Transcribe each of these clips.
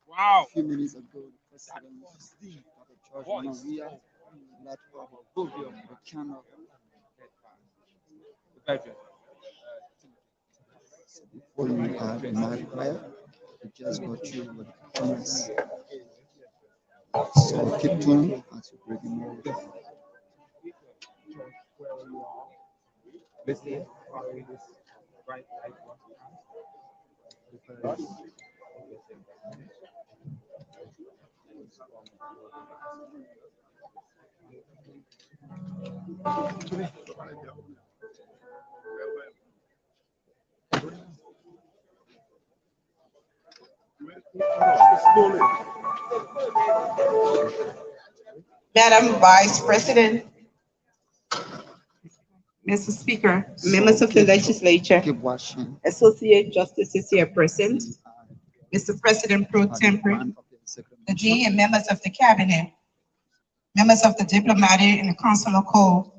Wow. A few minutes ago, the president of the church, Weah, led over the piano. So before you the night prayer, we just go through with the performance. So keep tuned as we bring more. Madam Vice President, Mr. Speaker, members of the legislature, Keep watching. Associate Justices here present, Mr. President Pro Tempore, the G and members of the Cabinet, members of the Diplomatic and Consular Corps,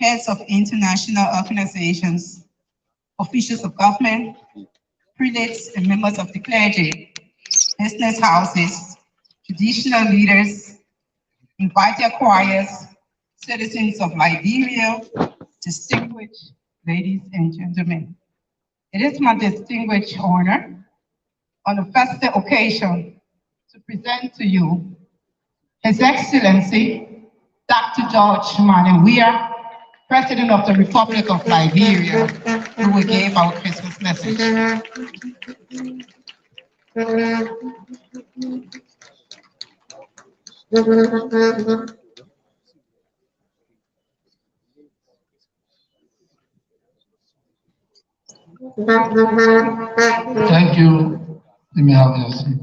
heads of international organizations, officials of government, prelates and members of the clergy, business houses, traditional leaders, invited choirs, citizens of Liberia, distinguished ladies and gentlemen. It is my distinguished honor on the festive occasion to present to you His Excellency Dr. George Weah, President of the Republic of Liberia, who will give our Christmas message. Thank you. Let me have your seat.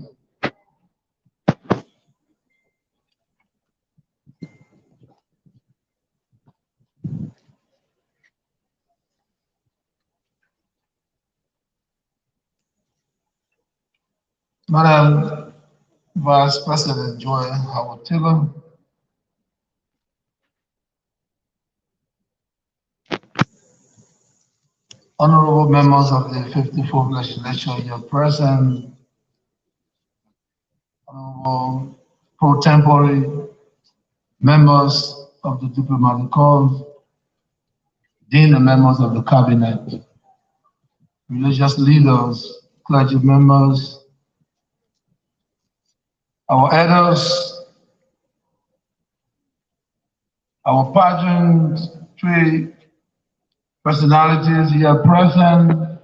Madam Vice President Joy Howard Taylor, honorable members of the 54th legislature here present, honorable pro tempore members of the diplomatic corps, dean and members of the cabinet, religious leaders, clergy members, our elders, our pageantry personalities here present,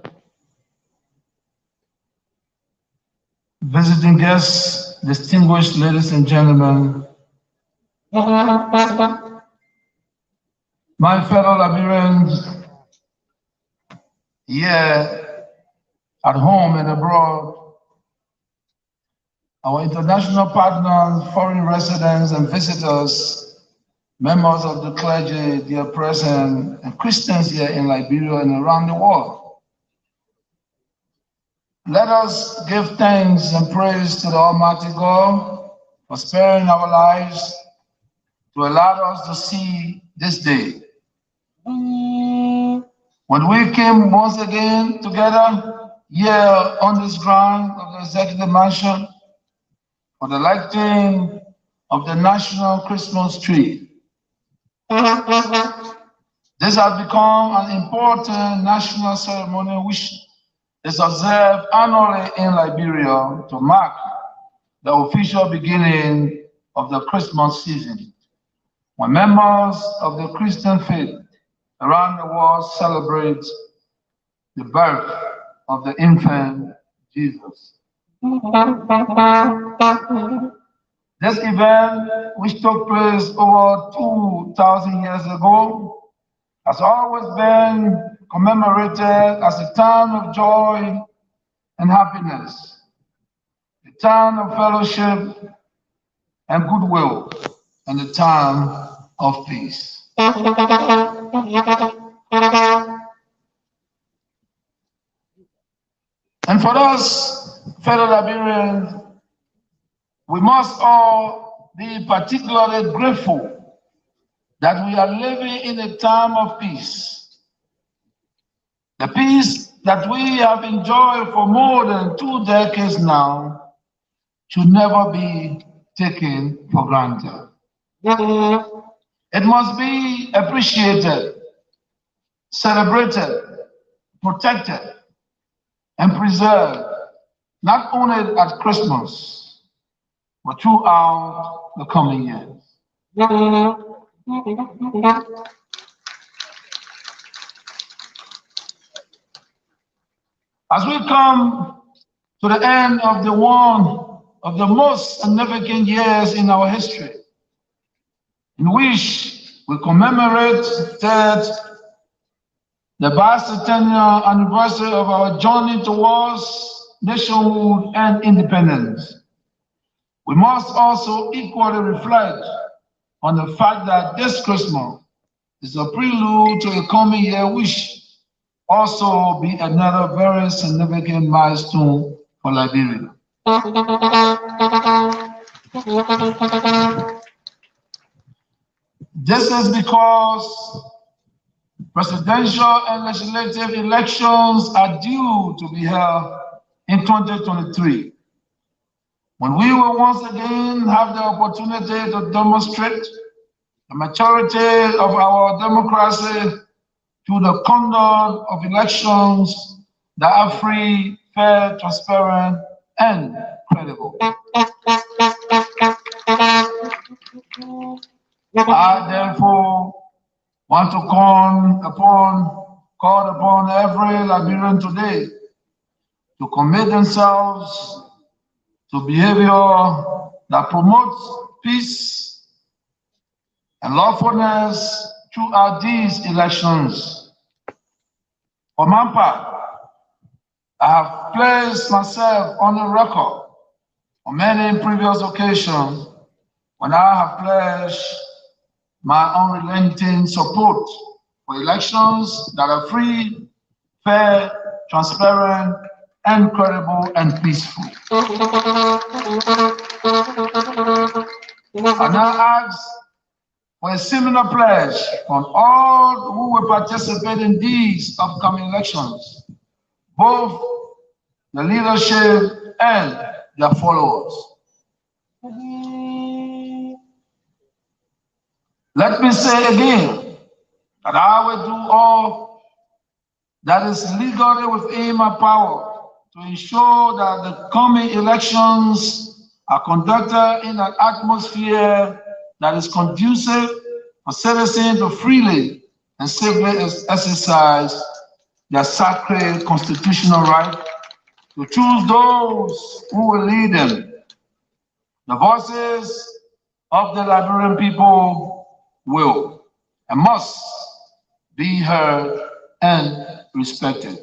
visiting guests, distinguished ladies and gentlemen, my fellow Liberians here at home and abroad, our international partners, foreign residents and visitors, members of the clergy here present, and Christians here in Liberia and around the world. Let us give thanks and praise to the Almighty God for sparing our lives to allow us to see this day. When we came once again together here on this ground of the Executive Mansion for the lighting of the national Christmas tree. This has become an important national ceremony which is observed annually in Liberia to mark the official beginning of the Christmas season, when members of the Christian faith around the world celebrate the birth of the infant Jesus. This event, which took place over 2,000 years ago, has always been commemorated as a time of joy and happiness, a time of fellowship and goodwill, and the time of peace. And for us, fellow Liberians, we must all be particularly grateful that we are living in a time of peace. The peace that we have enjoyed for more than 2 decades now should never be taken for granted. It must be appreciated, celebrated, protected, and preserved, not only at Christmas, but throughout the coming years. As we come to the end of one of the most significant years in our history, in which we commemorate the bicentennial anniversary of our journey towards nationhood and independence, we must also equally reflect on the fact that this Christmas is a prelude to a coming year which also be another very significant milestone for Liberia. This is because presidential and legislative elections are due to be held in 2023, when we will once again have the opportunity to demonstrate the maturity of our democracy through the conduct of elections that are free, fair, transparent, and credible. I therefore want to call upon every Liberian today to commit themselves to behavior that promotes peace and lawfulness throughout these elections. For my part, I have placed myself on the record on many previous occasions when I have pledged my unrelenting support for elections that are free, fair, transparent, and credible and peaceful. I now ask for a similar pledge from all who will participate in these upcoming elections, both the leadership and their followers. Let me say again that I will do all that is legally within my power to ensure that the coming elections are conducted in an atmosphere that is conducive for citizens to freely and safely exercise their sacred constitutional right to choose those who will lead them. The voices of the Liberian people will and must be heard and respected.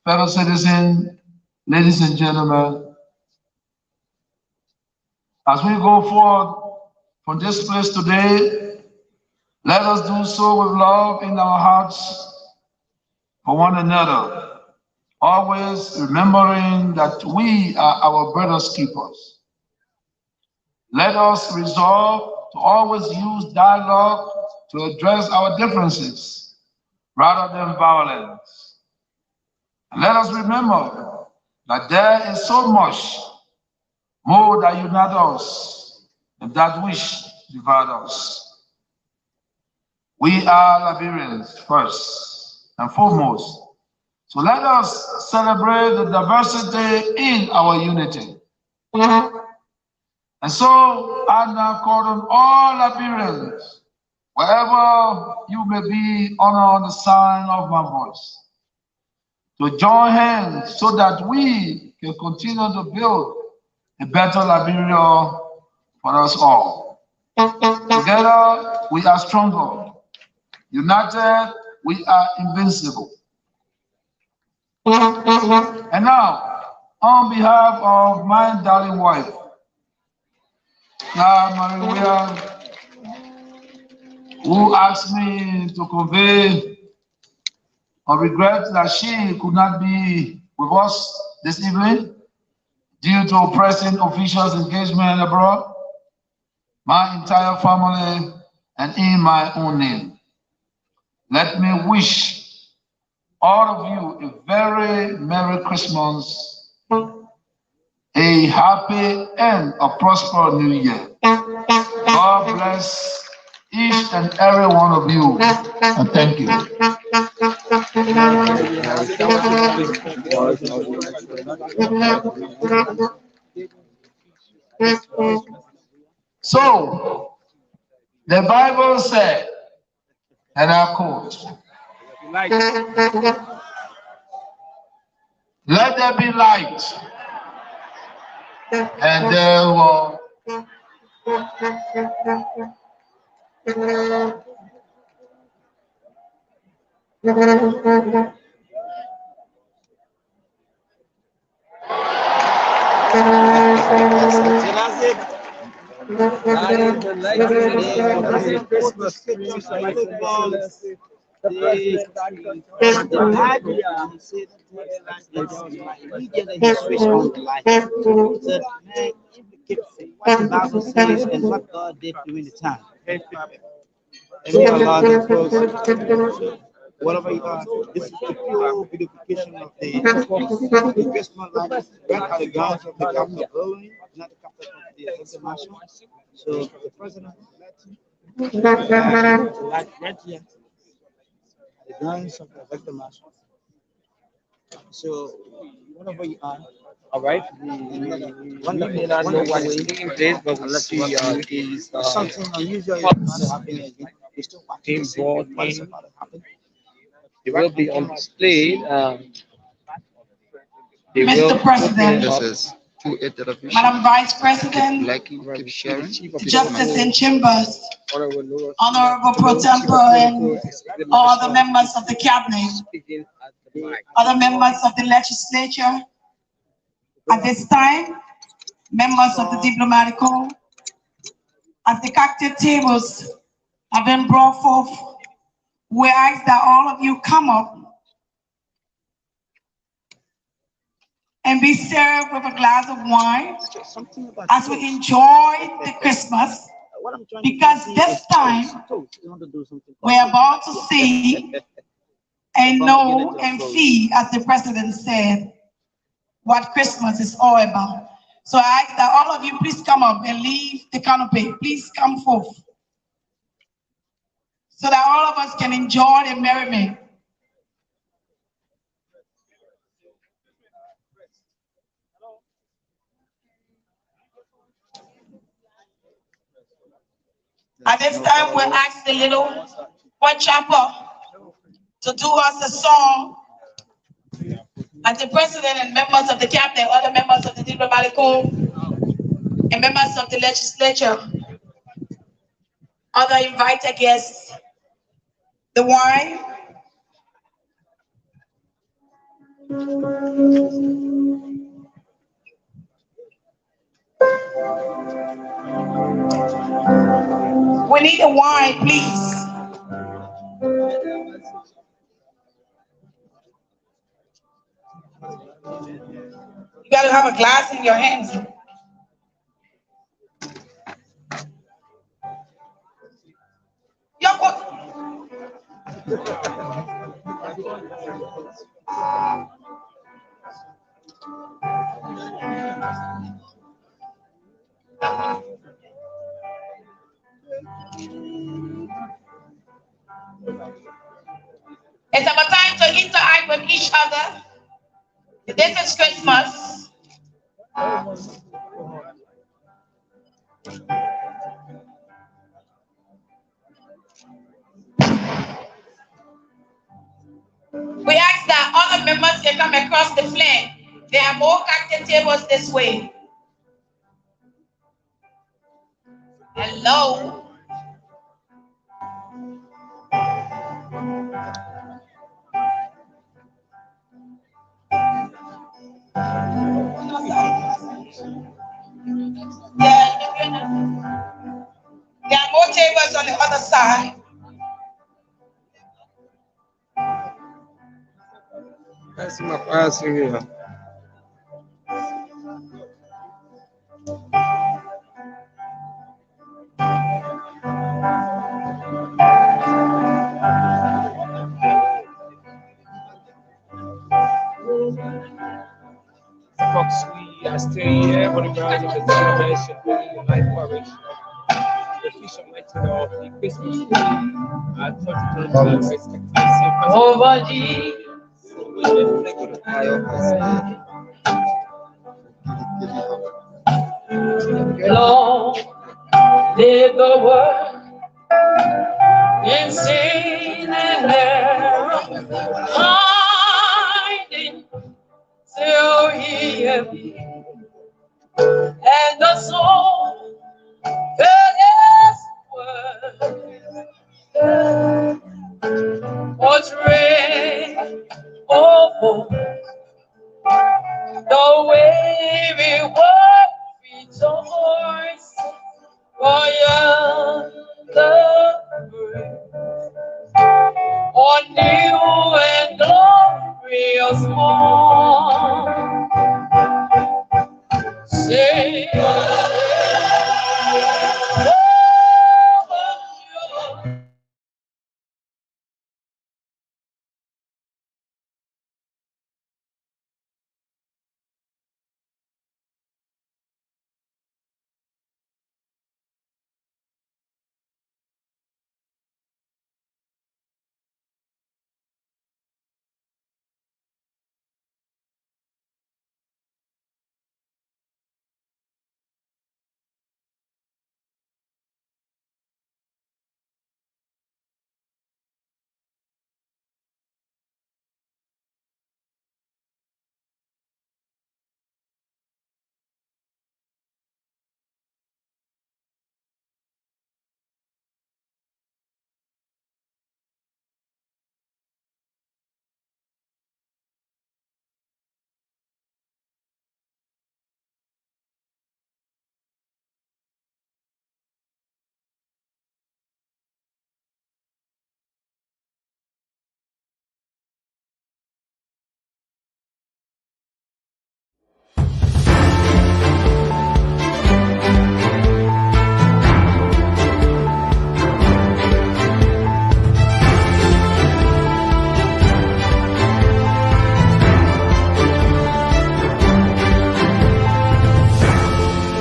Fellow citizens, ladies and gentlemen, as we go forward from this place today, let us do so with love in our hearts for one another, always remembering that we are our brother's keepers. Let us resolve to always use dialogue to address our differences rather than violence. And let us remember that there is so much more that unites us than that which divides us. We are Liberians first and foremost. So let us celebrate the diversity in our unity. And so I now call on all Liberians, wherever you may be on the sound of my voice, to join hands so that we can continue to build a better Liberia for us all. Together, we are stronger. United, we are invincible. And now, on behalf of my darling wife, Maria, who asked me to convey her regret that she could not be with us this evening due to pressing officials' engagement abroad, my entire family, and in my own name, let me wish all of you a very Merry Christmas, a happy and a prosperous New Year. God bless each and every one of you, and thank you. So, the Bible said, and I quote, let there be light, and there will. What the Bible says and what God did during the time. And may Allah because whatever you are, this is the pure beautification of the Christmas light right at the grounds of the capital building, not the capital of the international. So the president light right here at the grounds of the international. So whatever you are. All right. We may not know what is taking place, but we see is Something unusual is pots about to happen again. We still watch being to see brought what is in. about to happen. They will be on display. They will Mr. President, This is 2-8 television. Madam Vice Keep President, liking, keep sharing. Justice in Chambers, Honorable Honorable Pro Tempore, and all the members of the cabinet, speaking at the mic. other members of the legislature. At this time, members of the diplomatic corps, as the cocktail tables have been brought forth, we ask that all of you come up and be served with a glass of wine Something about as we enjoy the Christmas, what I'm trying because to this time you want to do something. we're about to see and know and see, as the president said, what Christmas is all about. So I ask that all of you please come up and leave the canopy. Please come forth so that all of us can enjoy the merriment. At this time, we'll ask the little one chapel to do us a song. And the president and members of the cabinet, other members of the diplomatic corps, and members of the legislature, other invited guests, the wine. We need a wine, please. You gotta have a glass in your hands. It's about time to interact with each other. This is Christmas. We ask that all the members can come across the flag. There are more cocktail tables this way. Hello. There are more tables on the other side. That's my passing here. Fox, we are still here on the grounds of the celebration for the life coverage. The official meeting of the Christmas tree at 2022 expectancy. Over Long live the word in sin and error, hiding till he appears, and the soul that is word was read over the way we were.